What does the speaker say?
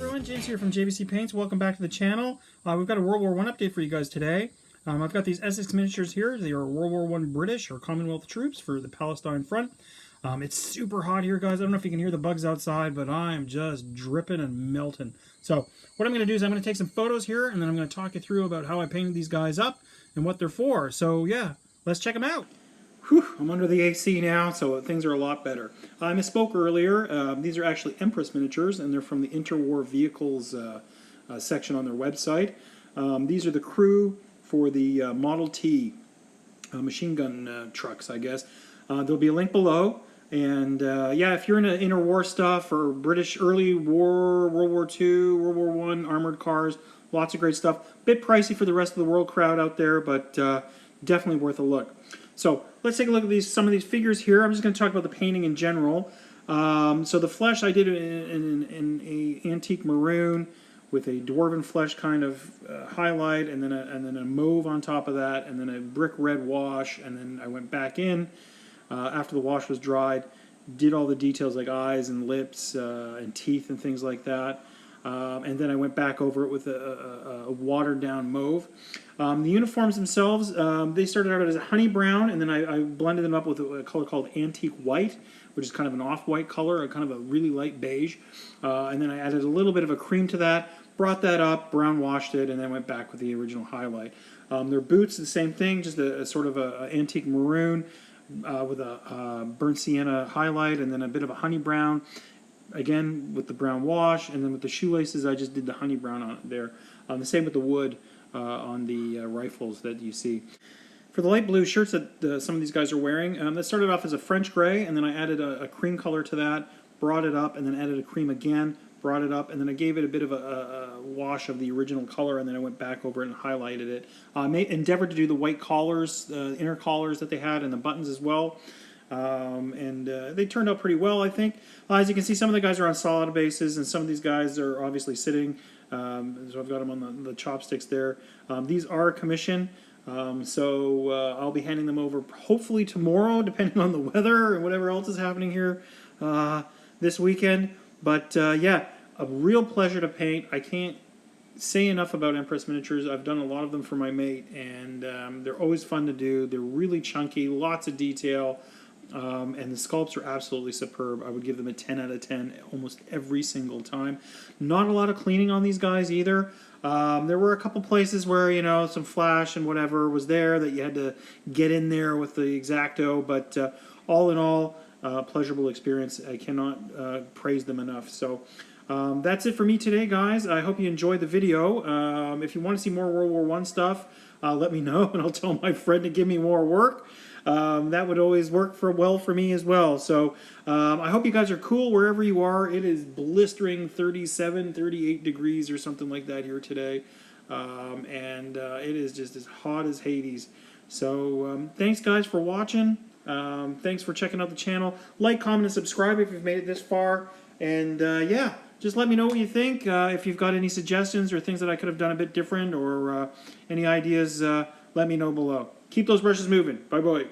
everyone, James here from JVC Paints. Welcome back to the channel. We've got a World War I update for you guys today. I've got these Essex miniatures here. They are World War I British or Commonwealth troops for the Palestine front. It's super hot here, guys. I don't know if you can hear the bugs outside, but I'm just dripping and melting. So what I'm going to do is I'm going to take some photos here, and then I'm going to talk you through about how I painted these guys up and what they're for. So yeah, let's check them out. Whew, I'm under the AC now, so things are a lot better. I misspoke earlier. These are actually Empress miniatures, and they're from the interwar vehicles section on their website. These are the crew for the Model T machine gun trucks, I guess. There'll be a link below. And yeah, if you're into interwar stuff or British early war, World War II, World War I, armored cars, lots of great stuff. Bit pricey for the rest of the world crowd out there, but definitely worth a look. So let's take a look at some of these figures here. I'm just going to talk about the painting in general. So the flesh I did in a antique maroon with a dwarven flesh kind of highlight, and then a mauve on top of that, and then a brick red wash, and then I went back in after the wash was dried, did all the details like eyes and lips and teeth and things like that. And then I went back over it with a watered down mauve. The uniforms themselves, they started out as a honey brown, and then I blended them up with a color called antique white, which is kind of an off-white color, kind of a really light beige. And then I added a little bit of a cream to that, brought that up, brown washed it, and then went back with the original highlight. Their boots, the same thing, just a sort of a antique maroon with a burnt sienna highlight, and then a bit of a honey brown. Again, with the brown wash, and then with the shoelaces, I just did the honey brown on it there. The same with the wood on the rifles that you see. For the light blue shirts that some of these guys are wearing, that started off as a French gray, and then I added a cream color to that, brought it up, and then added a cream again, brought it up, and then I gave it a bit of a wash of the original color, and then I went back over it and highlighted it. I endeavored to do the white collars, the inner collars that they had, and the buttons as well. And they turned out pretty well, I think. As you can see, some of the guys are on solid bases, and some of these guys are obviously sitting. So I've got them on the chopsticks there. These are commission, so I'll be handing them over hopefully tomorrow, depending on the weather and whatever else is happening here this weekend. But yeah, a real pleasure to paint. I can't say enough about Empress miniatures. I've done a lot of them for my mate, and they're always fun to do. They're really chunky, lots of detail. And the sculpts are absolutely superb. I would give them a 10 out of 10 almost every single time. Not a lot of cleaning on these guys either. There were a couple places where, you know, some flash and whatever was there that you had to get in there with the X-Acto, but all in all, pleasurable experience. I cannot praise them enough. So that's it for me today, guys. I hope you enjoyed the video. If you want to see more World War I stuff, let me know, and I'll tell my friend to give me more work. That would always work well for me as well. So I hope you guys are cool wherever you are. It is blistering 37, 38 degrees or something like that here today. And it is just as hot as Hades. So thanks, guys, for watching. Thanks for checking out the channel. Like, comment, and subscribe if you've made it this far. And yeah, just let me know what you think. If you've got any suggestions or things that I could have done a bit different, or any ideas, let me know below. Keep those brushes moving. Bye-bye.